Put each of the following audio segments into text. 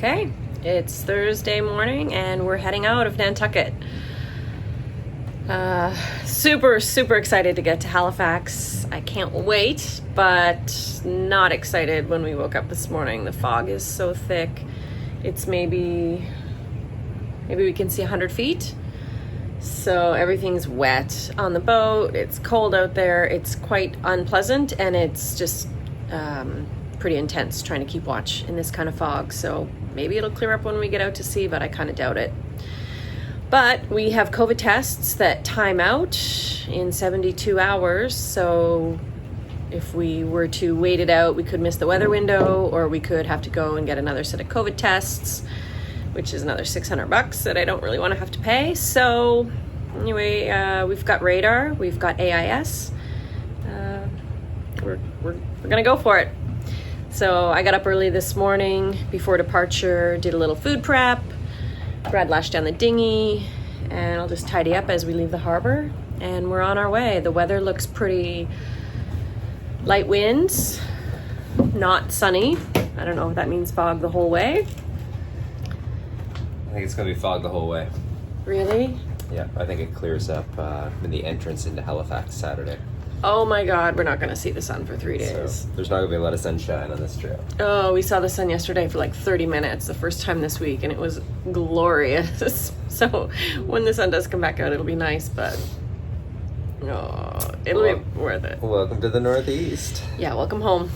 Okay, it's Thursday morning and we're heading out of Nantucket. Super excited to get to Halifax. I can't wait, but not excited when we woke up this morning. The fog is so thick. It's maybe we can see 100 feet. So everything's wet on the boat. It's cold out there. It's quite unpleasant, and it's just pretty intense trying to keep watch in this kind of fog. So maybe it'll clear up when we get out to sea, but I kind of doubt it. But we have COVID tests that time out in 72 hours. So if we were to wait it out, we could miss the weather window, or we could have to go and get another set of COVID tests, which is another $600 that I don't really want to have to pay. So anyway, we've got radar, we've got AIS. We're gonna go for it. So I got up early this morning before departure, did a little food prep. Brad lashed down the dinghy, and I'll just tidy up as we leave the harbor. And we're on our way. The weather looks pretty light winds, not sunny. I don't know if that means fog the whole way. I think it's going to be fog the whole way. Really? Yeah, I think it clears up in the entrance into Halifax Saturday. Oh my God, we're not going to see the sun for 3 days. So there's not going to be a lot of sunshine on this trip. Oh, we saw the sun yesterday for like 30 minutes, the first time this week, and it was glorious. So when the sun does come back out, it'll be nice, but it'll be worth it. Welcome to the Northeast. Yeah, welcome home.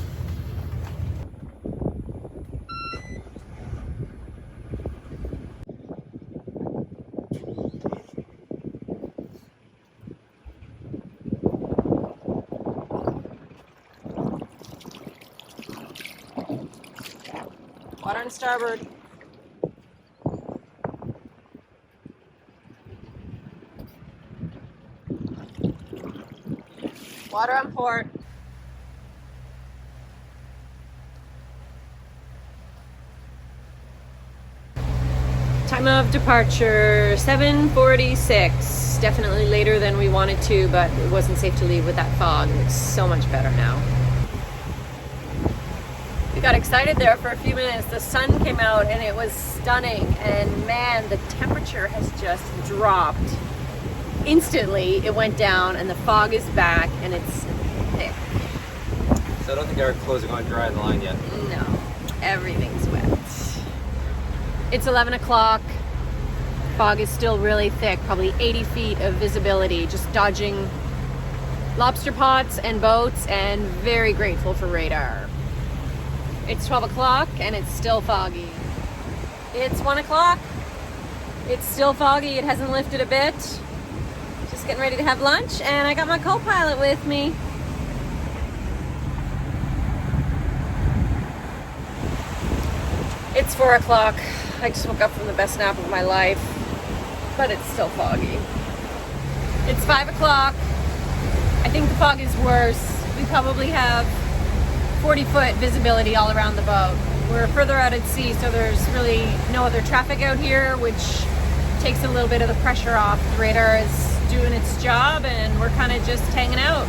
Water on starboard. Water on port. Time of departure, 7:46. Definitely later than we wanted to, but it wasn't safe to leave with that fog. It's so much better now. We got excited there for a few minutes. The sun came out and it was stunning, and man, the temperature has just dropped. Instantly it went down and the fog is back and it's thick. So I don't think our clothes are going to dry in the line yet. No, everything's wet. It's 11 o'clock. Fog is still really thick, probably 80 feet of visibility, just dodging lobster pots and boats, and very grateful for radar. It's 12 o'clock and it's still foggy. It's 1 o'clock. It's still foggy. It hasn't lifted a bit. Just getting ready to have lunch, and I got my co-pilot with me. It's 4 o'clock. I just woke up from the best nap of my life, but it's still foggy. It's 5 o'clock. I think the fog is worse. We probably have 40-foot visibility all around the boat. We're further out at sea, so there's really no other traffic out here, which takes a little bit of the pressure off. The radar is doing its job, and we're kind of just hanging out.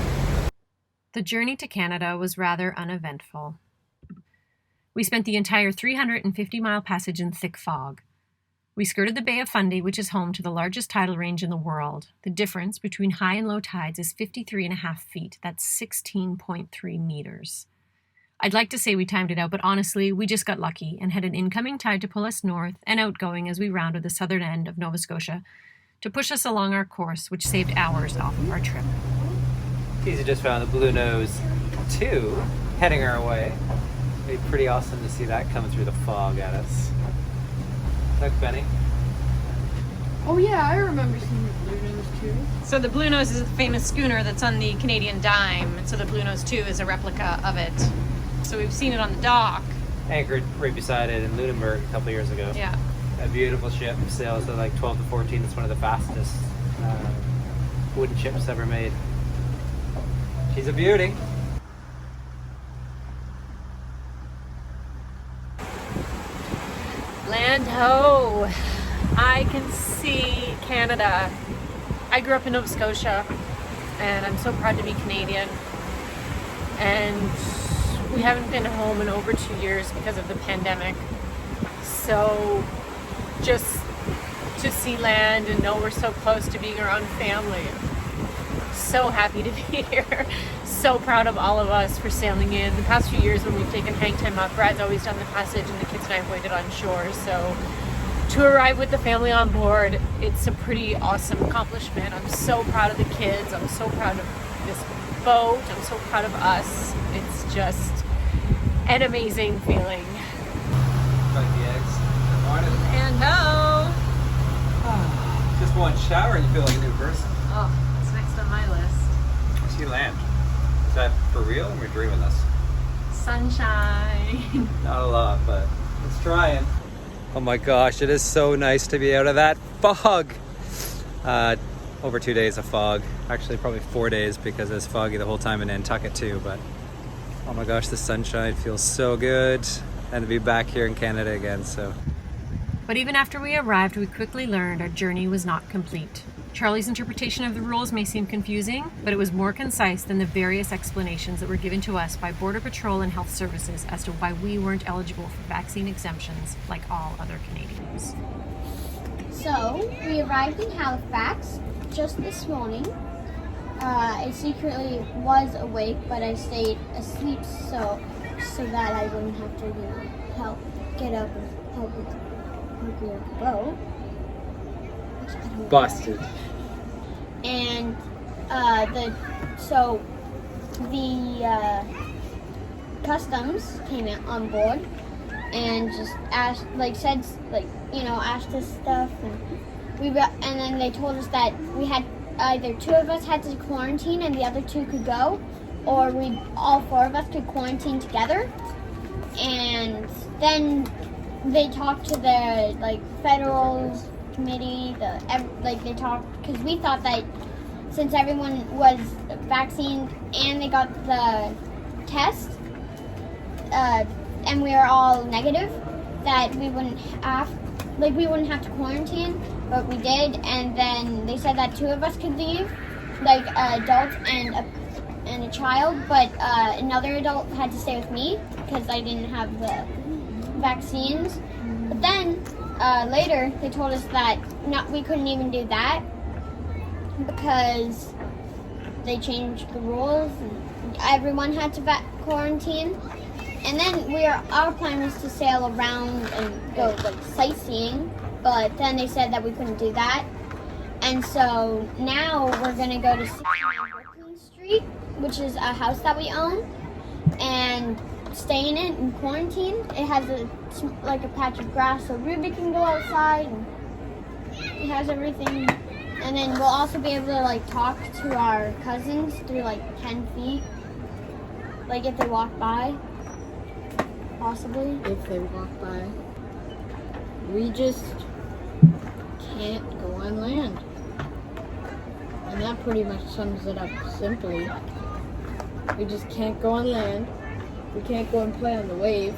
The journey to Canada was rather uneventful. We spent the entire 350-mile passage in thick fog. We skirted the Bay of Fundy, which is home to the largest tidal range in the world. The difference between high and low tides is 53.5 feet. That's 16.3 meters. I'd like to say we timed it out, but honestly, we just got lucky and had an incoming tide to pull us north and outgoing as we rounded the southern end of Nova Scotia to push us along our course, which saved hours off of our trip. Easy just found the Bluenose 2 heading our way. It'd be pretty awesome to see that coming through the fog at us. Look, Benny. Oh yeah, I remember seeing the Bluenose 2. So the Bluenose is a famous schooner that's on the Canadian dime, and so the Bluenose 2 is a replica of it. So we've seen it on the dock. Anchored right beside it in Lunenburg a couple years ago. Yeah. A beautiful ship, sails at like 12 to 14. It's one of the fastest wooden ships ever made. She's a beauty. Land ho! I can see Canada. I grew up in Nova Scotia, and I'm so proud to be Canadian. And we haven't been home in over 2 years because of the pandemic. so just to see land and know we're so close to being around family. So happy to be here. So proud of all of us for sailing in. The past few years when we've taken Hangtime up, Brad's always done the passage and the kids and I have waited on shore. So to arrive with the family on board, it's a pretty awesome accomplishment. I'm so proud of the kids. I'm so proud of this boat. I'm so proud of us. It's just an amazing feeling. Like the eggs. Good morning. And no. Just one shower and you feel like a new person. Oh, it's next on my list. I see land. Is that for real or are we dreaming this? Sunshine. Not a lot, but it's trying. Oh my gosh, it is so nice to be out of that fog. Over 2 days of fog. Actually, probably 4 days because it's foggy the whole time in Nantucket too. But oh my gosh, the sunshine feels so good. And to be back here in Canada again, so. But even after we arrived, we quickly learned our journey was not complete. Charlie's interpretation of the rules may seem confusing, but it was more concise than the various explanations that were given to us by Border Patrol and Health Services as to why we weren't eligible for vaccine exemptions like all other Canadians. So, we arrived in Halifax just this morning. I secretly was awake, but I stayed asleep so that I wouldn't have to, help get up and help with the boat. Busted. And the customs came in on board and just asked, asked us stuff, and then they told us that we had either two of us had to quarantine and the other two could go, or all four of us could quarantine together. And then they talked to the federal committee. They talked because we thought that since everyone was vaccinated and they got the test, and we are all negative, that we wouldn't have to quarantine, but we did. And then they said that two of us could leave, adults and a child, but another adult had to stay with me because I didn't have the vaccines. But then later they told us that we couldn't even do that because they changed the rules and everyone had to quarantine. And then our plan was to sail around and go sightseeing, but then they said that we couldn't do that. And so now we're gonna go to Brooklyn Street, which is a house that we own, and stay in it in quarantine. It has a patch of grass so Ruby can go outside, and it has everything. And then we'll also be able to talk to our cousins through 10 feet, if they walk by, possibly. If they walk by. We just can't go on land. And that pretty much sums it up simply. We just can't go on land. We can't go and play on the wave.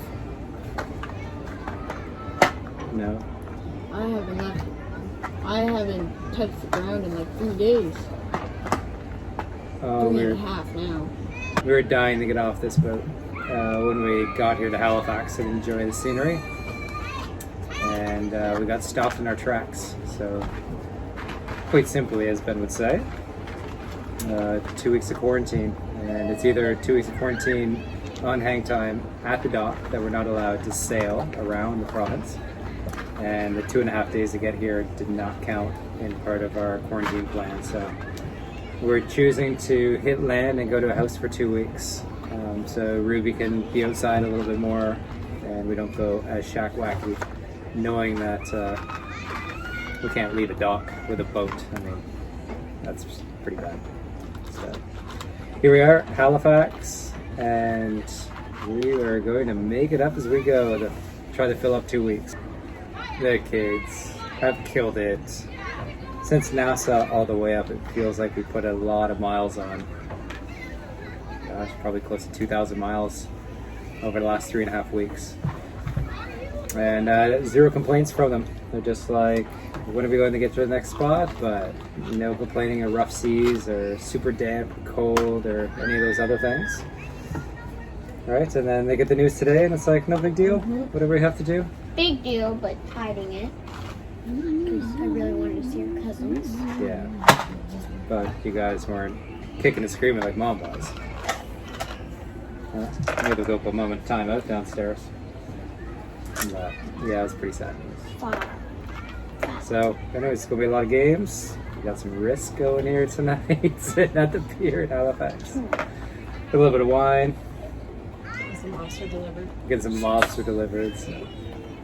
No. I haven't touched the ground in 3 days. Oh, 3.5 now. we were dying to get off this boat when we got here to Halifax and enjoy the scenery. And we got stopped in our tracks. So, quite simply, as Ben would say, 2 weeks of quarantine. And it's either 2 weeks of quarantine on Hangtime at the dock that we're not allowed to sail around the province. And the 2.5 days to get here did not count in part of our quarantine plan. So we're choosing to hit land and go to a house for 2 weeks. So Ruby can be outside a little bit more and we don't go as shack-wacky, knowing that we can't leave a dock with a boat. I mean, that's pretty bad. So here we are, Halifax, and we are going to make it up as we go to try to fill up 2 weeks. The kids have killed it. Since NASA all the way up, it feels like we put a lot of miles on. Gosh, probably close to 2,000 miles over the last 3.5 weeks. And zero complaints from them. They're just like, when are we going to get to the next spot? But no complaining of rough seas or super damp, cold, or any of those other things. right? And then they get the news today, and it's like, no big deal. Whatever we have to do. Big deal, but hiding it. Because I really wanted to see her cousins. Yeah. But you guys weren't kicking and screaming like Mom was. Maybe they'll go for a moment of time out downstairs. And, yeah, it was pretty sad news. Wow. So, anyways, it's going to be a lot of games. We got some risk going here tonight, sitting at the pier in Halifax. A little bit of wine. Some lobster delivered. Get some lobster delivered. So,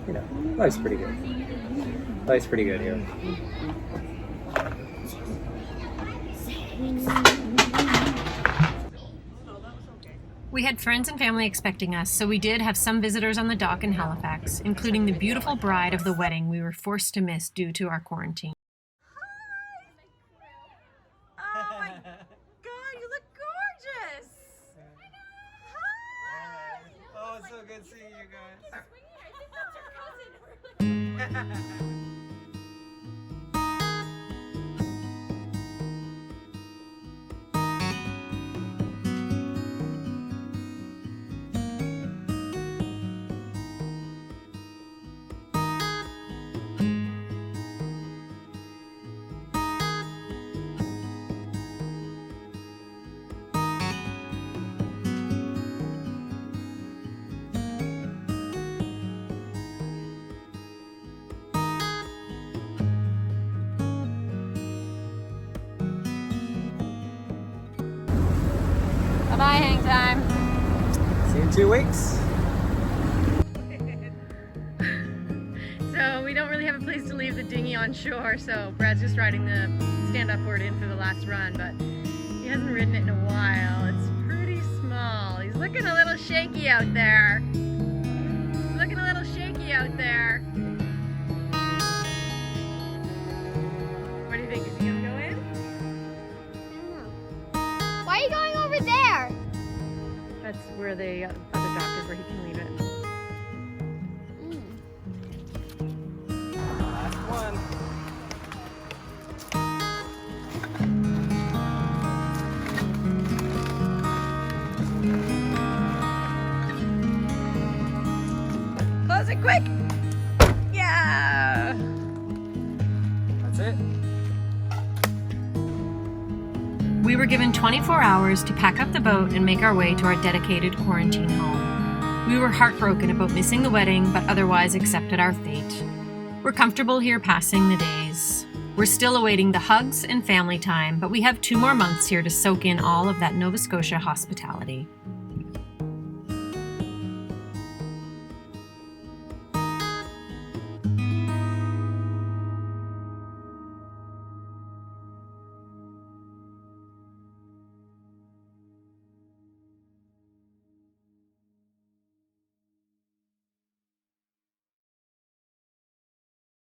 you know, life's pretty good. Life's pretty good here. We had friends and family expecting us, so we did have some visitors on the dock in Halifax, including the beautiful bride of the wedding we were forced to miss due to our quarantine. Oh my God, you look gorgeous! Hi! Oh, it's so good seeing you guys. I think that's your cousin. Bye-bye, Hangtime. See you in 2 weeks. So we don't really have a place to leave the dinghy on shore, so Brad's just riding the stand-up board in for the last run, but he hasn't ridden it in a while. It's pretty small. He's looking a little shaky out there. He's looking a little shaky out there. What do you think? Is he gonna go in? Why are you going over there? That's where the other dock is, where he can leave it. Last one. Close it quick! Yeah! That's it. We were given 24 hours to pack up the boat and make our way to our dedicated quarantine home. We were heartbroken about missing the wedding, but otherwise accepted our fate. We're comfortable here passing the days. We're still awaiting the hugs and family time, but we have 2 more months here to soak in all of that Nova Scotia hospitality.